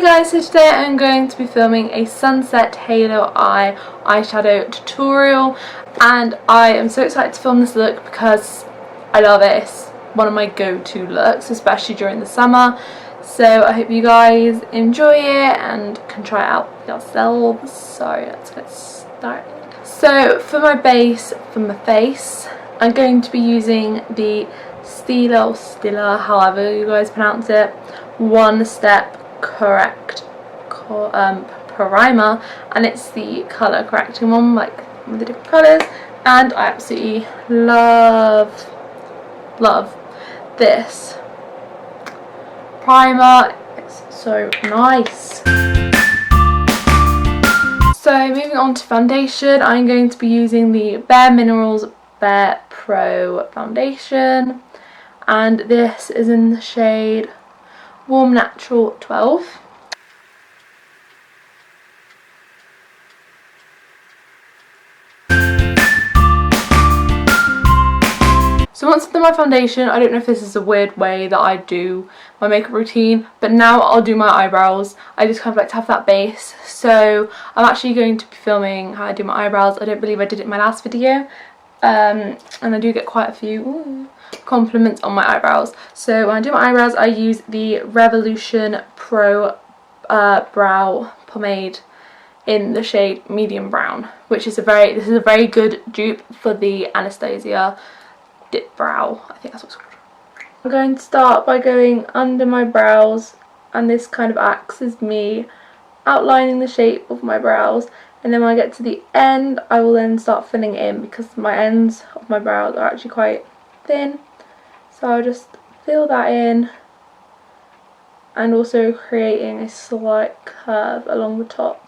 guys, so today I'm going to be filming a Sunset Halo Eye eyeshadow tutorial, and I am so excited to film this look because I love it. It's one of my go-to looks, especially during the summer. So I hope you guys enjoy it and can try it out yourselves. So let's get started. So for my base, for my face, I'm going to be using the Stila, however you guys pronounce it, One Step Correct primer, and it's the colour correcting one, like with the different colours, and I absolutely love this primer. It's so nice. So moving on to foundation, I'm going to be using the Bare Minerals Bare Pro foundation, and this is in the shade Warm Natural 12. So once I've done my foundation, I don't know if this is a weird way that I do my makeup routine, but now I'll do my eyebrows. I just kind of like to have that base. So I'm actually going to be filming how I do my eyebrows. I don't believe I did it in my last video. And I do get quite a few compliments on my eyebrows. So when I do my eyebrows, I use the Revolution Pro Brow Pomade in the shade Medium Brown, which is this is a very good dupe for the Anastasia Dip Brow. I think that's what it's called. I'm going to start by going under my brows, and this kind of acts as me outlining the shape of my brows. And then when I get to the end, I will then start filling it in because my ends of my brows are actually quite thin. So I'll just fill that in, and also creating a slight curve along the top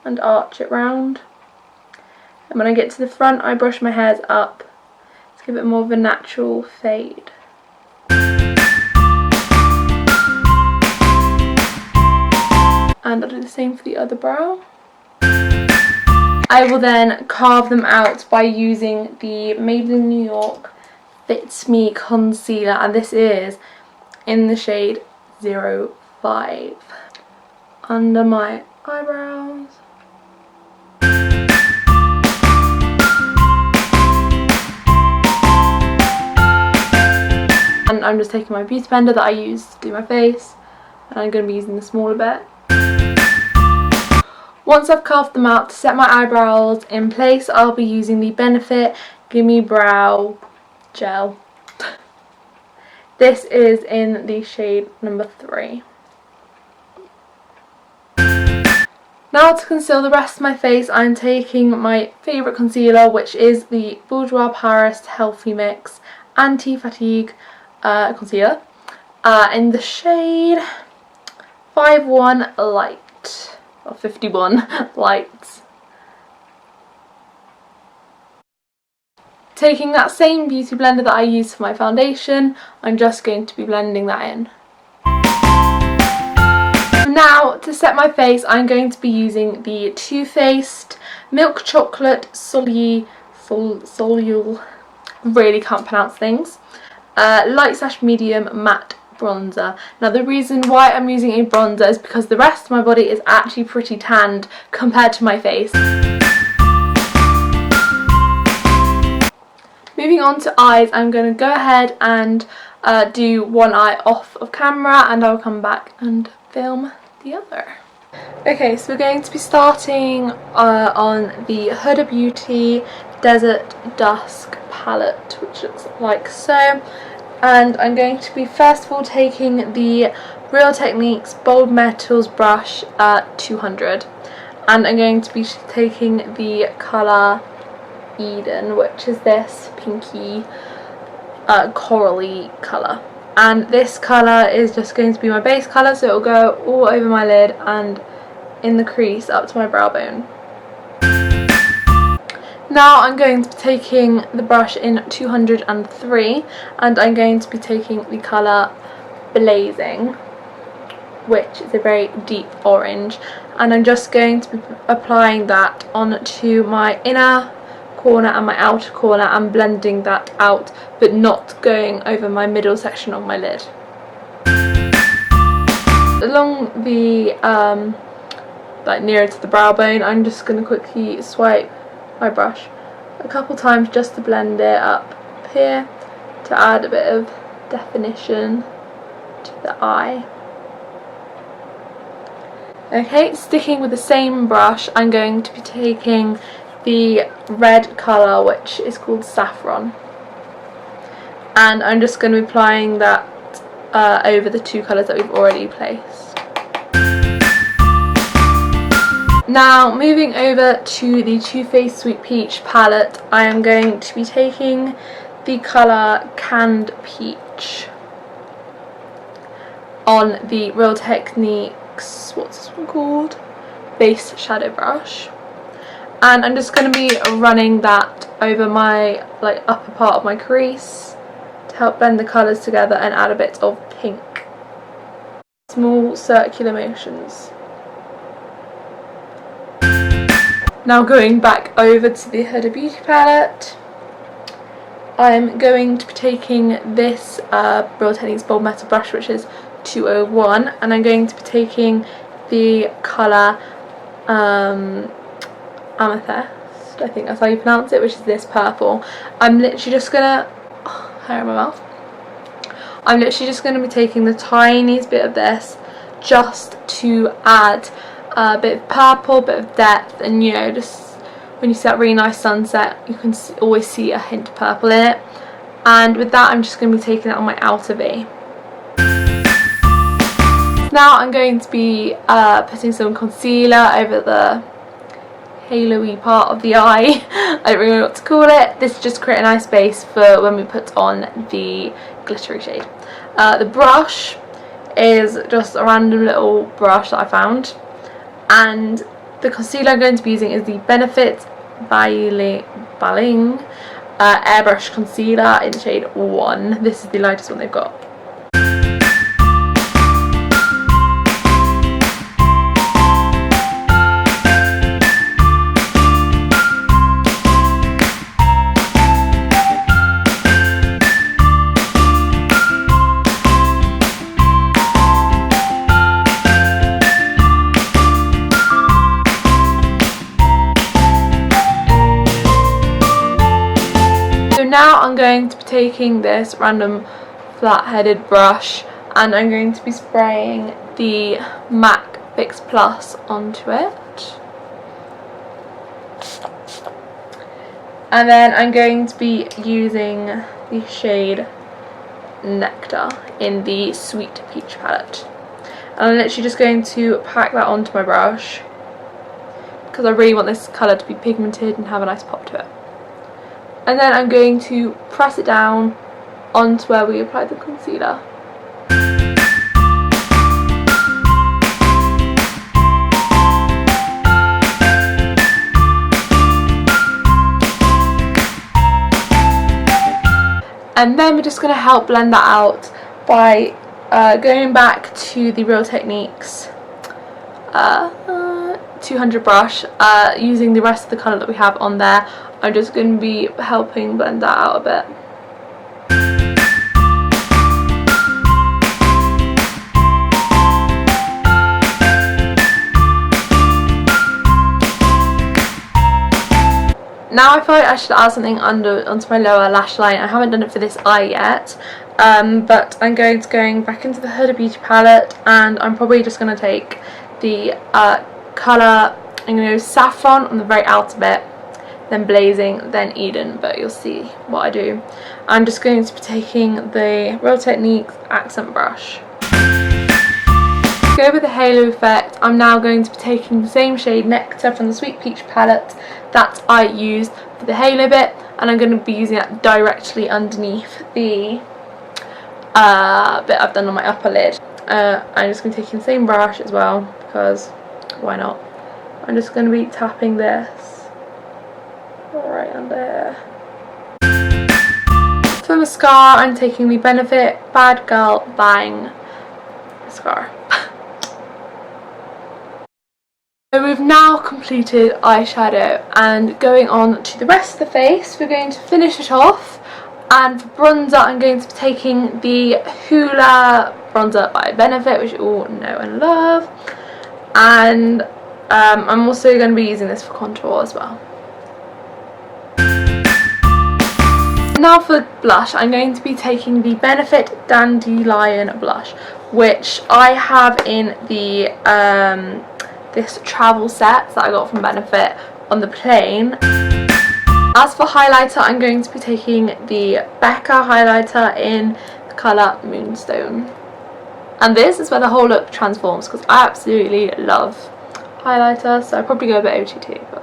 and arch it round. And when I get to the front, I brush my hairs up to give it more of a natural fade. And I'll do the same for the other brow. I will then carve them out by using the Maybelline New York Fits Me concealer, and this is in the shade 05 under my eyebrows. And I'm just taking my beauty blender that I use to do my face, and I'm going to be using the smaller bit. Once I've carved them out, to set my eyebrows in place, I'll be using the Benefit Gimme Brow Gel. This is in the shade number 3. Now to conceal the rest of my face, I'm taking my favourite concealer, which is the Bourjois Paris Healthy Mix Anti-Fatigue concealer in the shade 51 Light. Or 51 Lights. Taking that same beauty blender that I used for my foundation, I'm just going to be blending that in. Now to set my face, I'm going to be using the Too Faced Milk Chocolate Solule, really can't pronounce things, light/medium matte bronzer. Now the reason why I'm using a bronzer is because the rest of my body is actually pretty tanned compared to my face. Moving on to eyes, I'm going to go ahead and do one eye off of camera, and I'll come back and film the other. Okay, so we're going to be starting on the Huda Beauty Desert Dusk palette, which looks like so. And I'm going to be first of all taking the Real Techniques Bold Metals brush 200, and I'm going to be taking the colour Eden, which is this pinky corally colour. And this colour is just going to be my base colour, so it will go all over my lid and in the crease up to my brow bone. Now I'm going to be taking the brush in 203, and I'm going to be taking the colour Blazing, which is a very deep orange, and I'm just going to be applying that onto my inner corner and my outer corner and blending that out, but not going over my middle section of my lid. along the like nearer to the brow bone, I'm just going to quickly swipe my brush a couple times just to blend it up here to add a bit of definition to the eye. Okay, sticking with the same brush, I'm going to be taking the red colour, which is called Saffron, and I'm just going to be applying that over the two colours that we've already placed. Now moving over to the Too Faced Sweet Peach palette, I am going to be taking the colour Canned Peach on the Real Techniques, what's this one called? Base shadow brush. And I'm just going to be running that over my like upper part of my crease to help blend the colours together and add a bit of pink. Small circular motions. Now going back over to the Huda Beauty palette, I'm going to be taking this Real Techniques Bold Metal brush, which is 201, and I'm going to be taking the colour Amethyst, I think that's how you pronounce it, which is this purple. I'm literally just gonna, hair in my mouth. I'm literally just going to be taking the tiniest bit of this just to add a bit of purple, a bit of depth, and you know, just when you see that really nice sunset, you can always see a hint of purple in it. And with that, I'm just going to be taking it on my outer V. Now I'm going to be putting some concealer over the halo-y part of the eye. I don't really know what to call it. This is just to create a nice base for when we put on the glittery shade. The brush is just a random little brush that I found, and the concealer I'm going to be using is the Benefit Baling Airbrush Concealer in shade 1. This is the lightest one they've got. Now I'm going to be taking this random flat-headed brush and I'm going to be spraying the MAC Fix Plus onto it. And then I'm going to be using the shade Nectar in the Sweet Peach palette. And I'm literally just going to pack that onto my brush because I really want this colour to be pigmented and have a nice pop to it. And then I'm going to press it down onto where we applied the concealer. And then we're just going to help blend that out by going back to the Real Techniques 200 brush, using the rest of the colour that we have on there. I'm just going to be helping blend that out a bit. Now I feel like I should add something onto my lower lash line. I haven't done it for this eye yet, but I'm going back into the Huda Beauty palette, and I'm probably just going to take the colour, I'm going to go Saffron on the very outer bit, then Blazing, then Eden, but you'll see what I do. I'm just going to be taking the Real Techniques accent brush. To go with the halo effect, I'm now going to be taking the same shade Nectar from the Sweet Peach palette that I used for the halo bit, and I'm going to be using that directly underneath the bit I've done on my upper lid. I'm just going to be taking the same brush as well, because why not? I'm just going to be tapping this right under here. For mascara, I'm taking the Benefit Bad Girl Bang mascara. So we've now completed eyeshadow, and going on to the rest of the face, we're going to finish it off. And for bronzer, I'm going to be taking the Hoola bronzer by Benefit, which you all know and love. And I'm also going to be using this for contour as well. Now for blush, I'm going to be taking the Benefit Dandelion blush, which I have in the this travel set that I got from Benefit on the plane. As for highlighter, I'm going to be taking the Becca highlighter in the colour Moonstone. And this is where the whole look transforms, because I absolutely love highlighter, so I'll probably go a bit OTT. But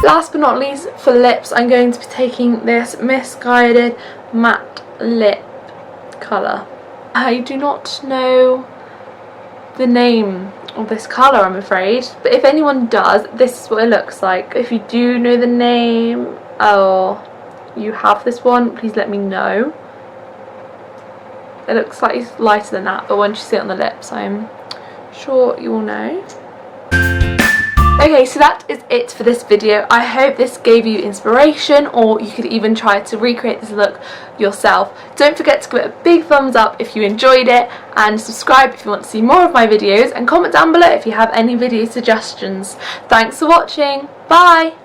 last but not least, for lips, I'm going to be taking this Misguided Matte Lip colour. I do not know the name of this colour, I'm afraid, but if anyone does, this is what it looks like. If you do know the name or you have this one, please let me know. It looks slightly lighter than that, but once you see it on the lips, I'm sure you will know. Okay, so that is it for this video. I hope this gave you inspiration, or you could even try to recreate this look yourself. Don't forget to give it a big thumbs up if you enjoyed it, and subscribe if you want to see more of my videos, and comment down below if you have any video suggestions. Thanks for watching. Bye!